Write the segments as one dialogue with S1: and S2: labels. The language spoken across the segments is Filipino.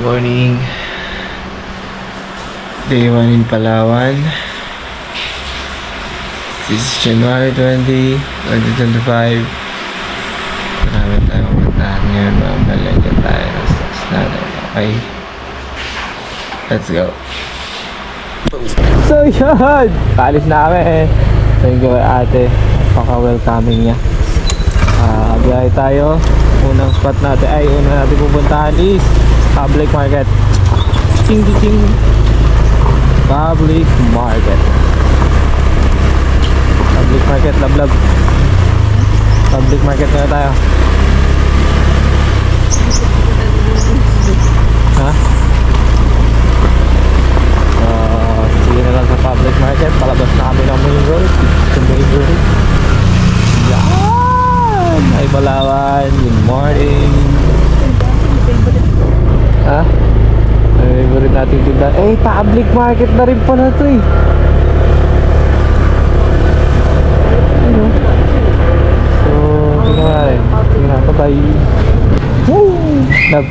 S1: Morning. Day 1 in Palawan. This is January 20, 2025. Marami tayong puntahan ngayon. Mamalagyan tayo ng stocks natin. Okay? Let's go. So yun! Paalis na kami. Thank you kay ate. Paka-welcoming niya. Biyahe tayo. Unang spot natin ay una natin pupuntahan is Public Market. Ching ching. Public Market. Public Market, love. Public Market na tayo. Ha? Sige na lang sa Public Market. Palabas na kami ng main road. Sa main road. Yan! Ay Palawan. Good morning. Ha? Ay favorite natin tindahan. Eh, Public Market na rin pala ito eh. Ano? So, tingnan natin. Tingnan natin. Bye-bye. Woo! Love.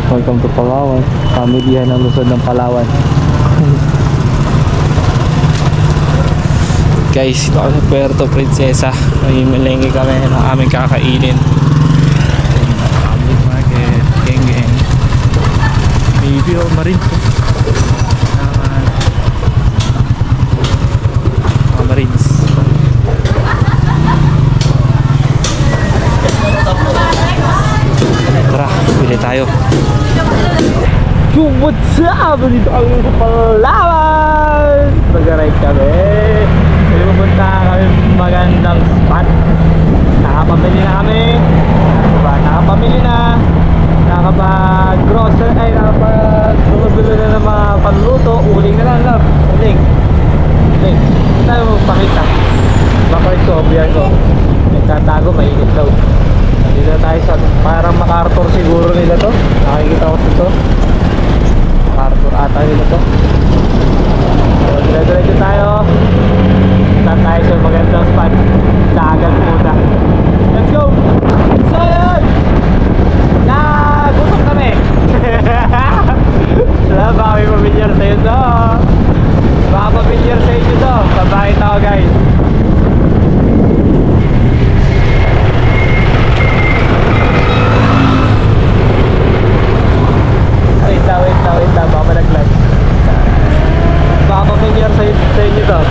S1: Welcome to Palawan. Pamilyahan ng Luzon ng Palawan. Guys, ito kami sa Puerto Princesa. May malengke kami ng aming kakainin. Public Market, geng. Maybe o Marines. Mga Marines. Tara, bili tayo. Yo, what's up? Dito kami sa Palawan. Mag-ride kami. Pupunta kami magandang spot. Nakapamili na kami. Diba? Nakapamili na. Nakapag-grocery. Ay, nakapag-bumabili na ng mga panluto. Uling na lang, love. Uling. Hindi tayo magpakita. Bakit ko, biyan ko. Nagtatago, mainit daw. Nandito na tayo sa parang MacArthur siguro nila to. Nakikita ko ito. MacArthur ata nila to. So, dire-diretso tayo. Saan tayo sa magandang spot. Dagat muna. Let's go! So yun! Gutom kami! Wala ba kami pamilyar sa inyo to? Baka pamilyar sa inyo to. Sabahit ako guys. Wait lang. Baka malaglag. Baka pamilyar sa inyo to.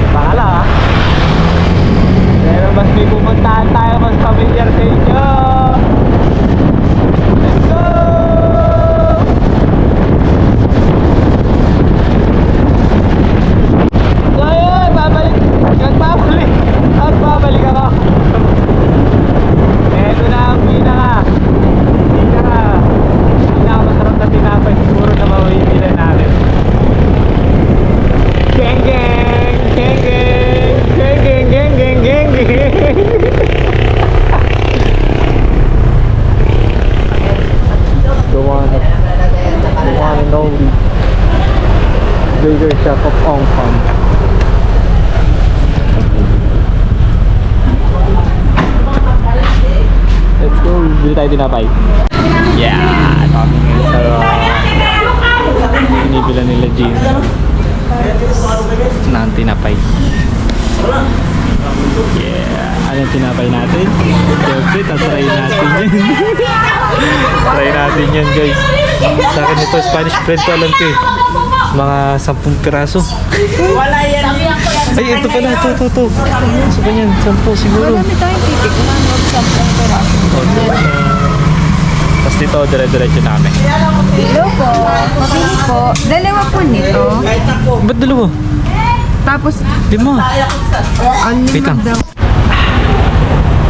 S1: Bakala pero mas may pupuntahan tayo mas familiar sa inyo. Let's go! So yun, babalik ako. Eto na ang pinaka masarap na tinapay siguro na mawibili natin. Geng. The one and only Burger Shop of Hong Kong. Let's go, bili tayo tinapay. Yeah, kami ngayon sa binibila nila Jean ng tinapay. Yeah, anong tinapay natin? Siyempre, tatry natin yan. Try natin yan guys. Sa akin ito, Spanish bread to alam ko eh. Mga 10 piraso.
S2: Wala yan.
S1: Ay, ito pala, ito. Sa ganyan, 10 siguro.
S2: Marami tayong titik. Manod 10 peraso.
S1: Tapos dito, dire-diretso namin.
S2: Hello po. Mabili po. Dalawa po nito.
S1: Ba't dalawa?
S2: Tapos,
S1: 5. Wait lang.
S2: daw.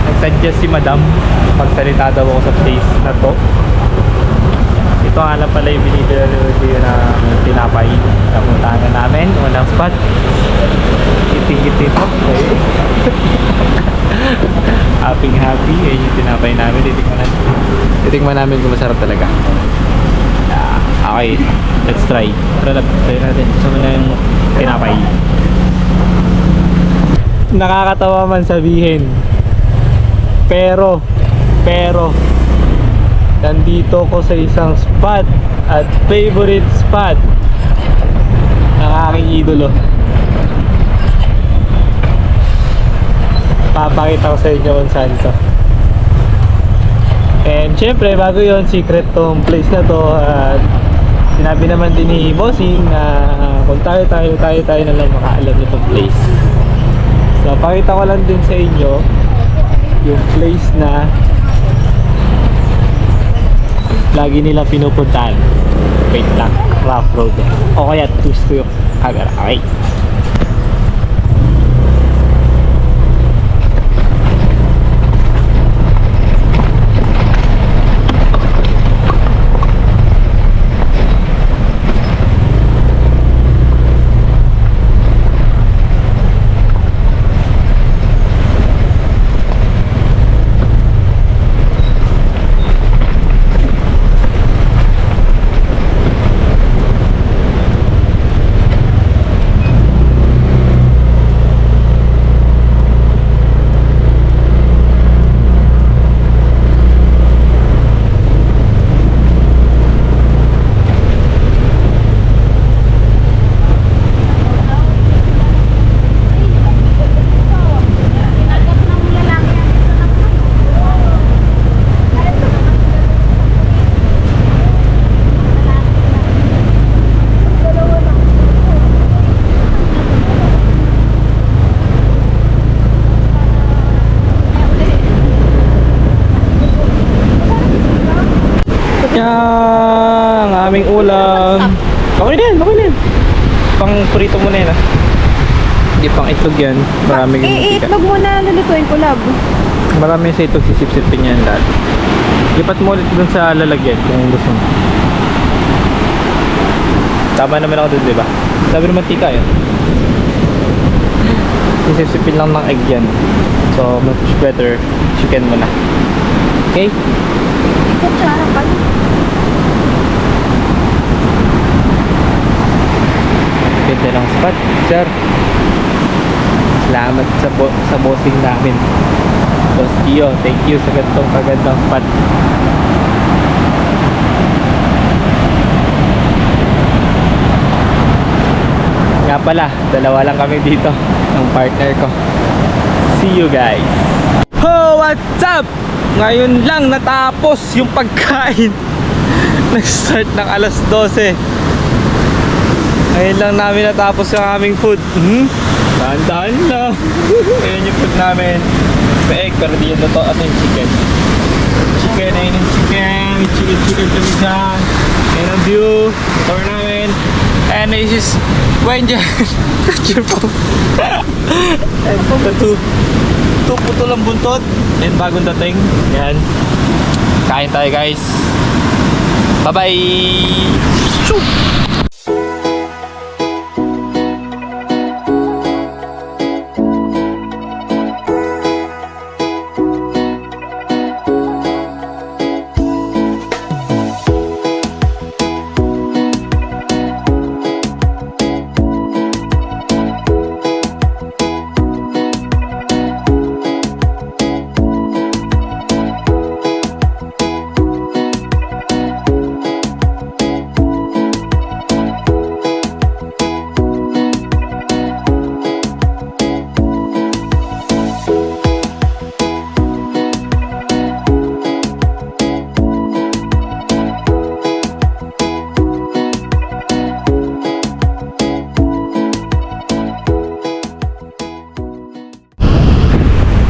S1: Nag-suggest si madam magsalita daw ako sa place na to. Ito nga lang pala yung binibila na tinapay. Napuntahan na namin. Unang spot. Iting-iting po. Okay. Happy. Ayun yung tinapay namin. Titikman namin kung masarap talaga. Okay. Let's try. Try natin. Gusto mo na yung tinapay. Nakakatawa man sabihin. Pero nandito ko sa isang spot at favorite spot ng aking idolo. Papakita ko sa inyo kung saan to. And syempre bago yon, secret tong place na to. At sinabi naman din ni Bossing na kung tayo na lang makaalam nitong place. So pakita ko lang din sa inyo yung place na lagi nila pinupuntahan. Wait lang, rough road. O kaya twist ko yung camera. Okay. Ang aming ulam. Okay din. Pang prito muna yan ah. Hindi pang itlog yan. Marami
S2: Iitlog mo na lulutuin ko, love.
S1: Marami sa itlog, sisip-sipin yan lahat. Lipat mo ulit dun sa lalagyan kung gusto mo. Tama naman ako dun, diba? Sabi naman tika yun. Sisip-sipin lang ng egg yan. So much better chicken muna. Okay?
S2: Ikot sa harapan.
S1: Ganda ng spot, sir. Salamat sa bossing namin. Boss Gio, thank you sa ganitong kagandang spot. Nga pala, dalawa lang kami dito ng partner ko. See you guys. Ho, what's up? Ngayon lang natapos yung pagkain. Nag-start ng alas 12. Ngayon lang namin natapos yung aming food. Dahan-dahan lang. Ayan yung food namin. May egg, pero di yung luto. Ano yung chicken? Chicken, ayun yung chicken. Chicken kami dyan. Ayun ang view. Tour namin. And this is Wendy. Cheerful. And two putol ang buntot. And bagong dating. Yan. Kain tayo guys. Bye-bye. Shoo!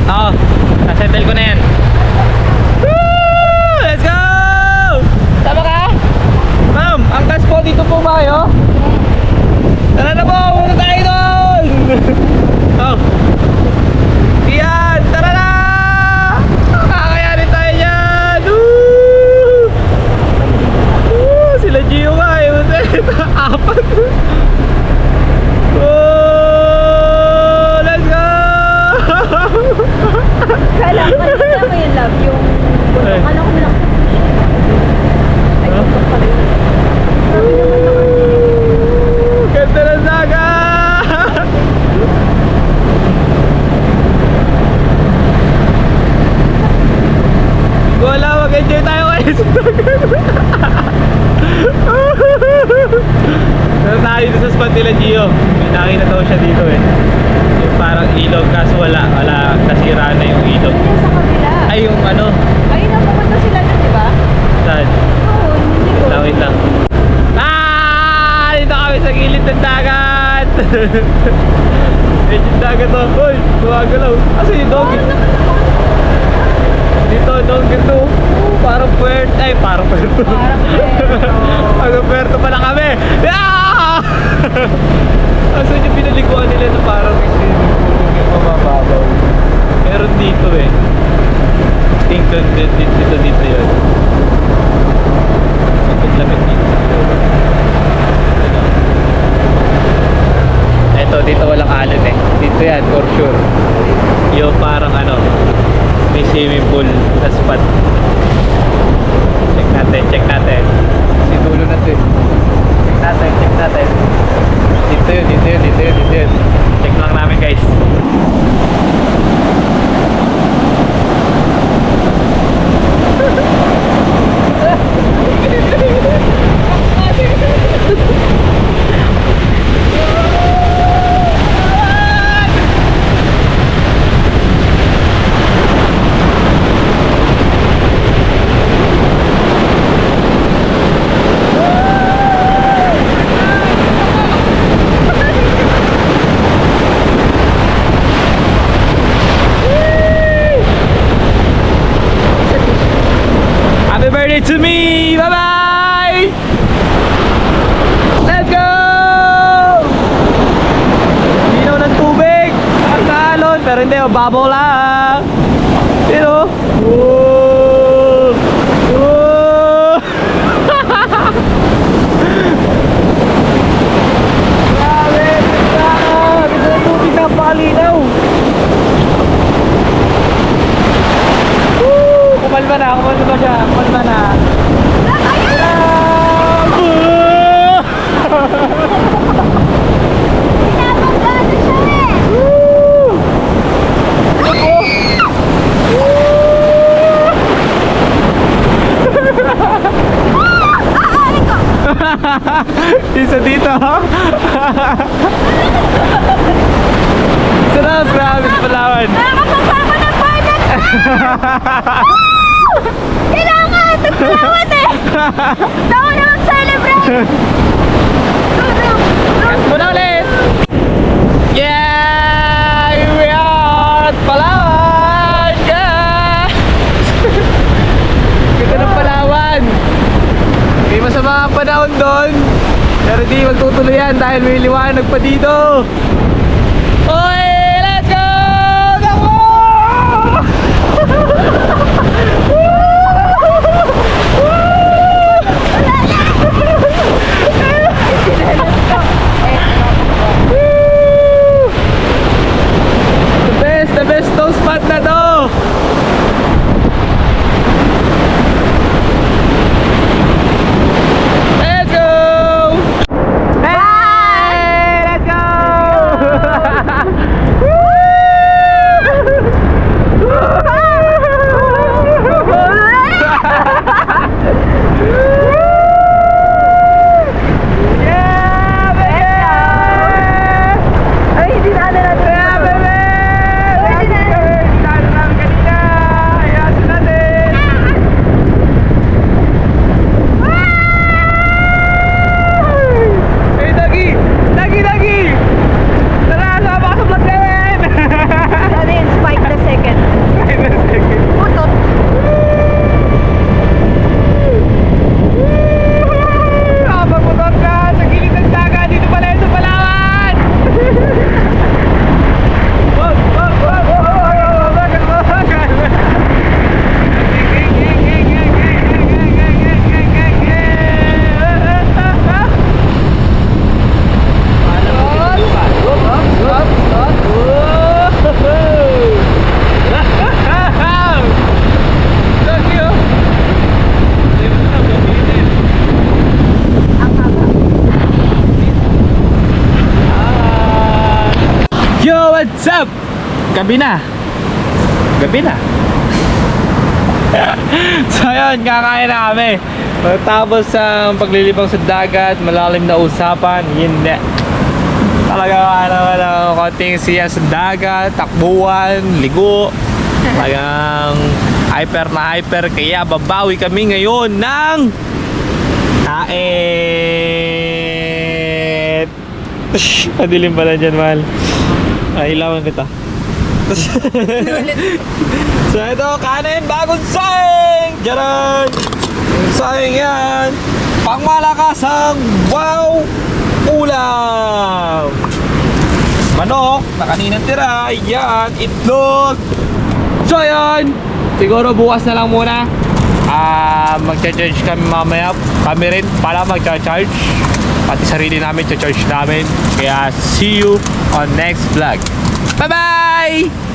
S1: Oo, nasettle ko na yan. Woo! Let's go! Tama ka? Ma'am, angkas po dito po ba kayo? Tara na po, pumunta tayo doon! Oh. Yan, tara na! Kakayanin tayo dyan! Woo! Woo! Sila Gio nga eh, apat! Let's go!
S2: Kala ko yung love, yung bulok. Ano ko lang. Ay, bulok pa rin. Sabi naman ako.
S1: Ganda ng dagat! parang ilog kaso wala nasira na yung ilog.
S2: Ayun sa kabila.
S1: Ay yung ano,
S2: Ayun na, pumunta sila dun, di ba?
S1: saan?
S2: Oo, hindi ko.
S1: Wait lang. Dito kami sa gilid ng dagat. Medyo yung dagat to. Hoy, gumagalaw. Kasi yung dog. Dito, dog ito. Parang puerto. Ay, parang puerto.
S2: Parang puerto.
S1: Parang puerto pala kami. Ah! Asan yung pinaliguan nila na parang yung mababaw. Meron dito eh. Dito yun. Lamit dito. Eto, dito walang alon eh. Dito yan, for sure. Yung parang ano, may swimming pool na spot. Check natin. Si dulo na to eh. Check natin. Dito yun. Check lang namin guys. Happy birthday to me! Bye-bye! Let's go! Linaw ng tubig! Nakakalon! Pero hindi, babaw lang! Pero, whoa! Whoa! Grabe! Ganda ng tubig, napakalinaw! Kumalma na.
S2: Pinapagano siya eh.
S1: Isa dito. Sarap, grabe sa Palawan.
S2: Nakakapapa ng parnet. Kailangan! Tagpalawat eh! Daw na mag-celebrate!
S1: Cut mo na ulit. Yeah! Here we are at Palawan! Guys! Ganda ng Palawan. May masama ang panahon doon. Pero di magtutuloy yan dahil may liwanag pa dito. Oy! Let's go! Go! The best tong spot na to. Let's go! Hey! Let's go! Yeah, baby!
S2: Ay, hindi na natin.
S1: Yeah, baby! Dito namin kanina. Ayasin natin. Hey, Dagi! Tara, sama ka sa vlog namin!
S2: Ano yun? Spike the second. Putot.
S1: Nakapagmotor ka sa gilid ng dagat dito pala yun sa Palawan! Wag! Yo, what's up? Gabi na. So ayun, kakain na kami. Pagkatapos ang paglilibang sa dagat, malalim na usapan, hindi. magawa naman ng konting siya sa dagat, takbuhan, ligo. Talagang hyper na hyper. Kaya babawi kami ngayon ng Taet. Madilim pala dyan, mahal. Ay, ilawan kita. So ito, kanin, bagong saing! Diyan! Saing yan! Pangmalakasang wow! Ulam! Manok, na kaninang tira, yan, itlog! So yan! Siguro bukas na lang muna. Magcha-charge kami mamaya. Kami rin pala magcha-charge. Pati sarili namin, cha-charge namin. Kaya see you on next vlog. Bye-bye!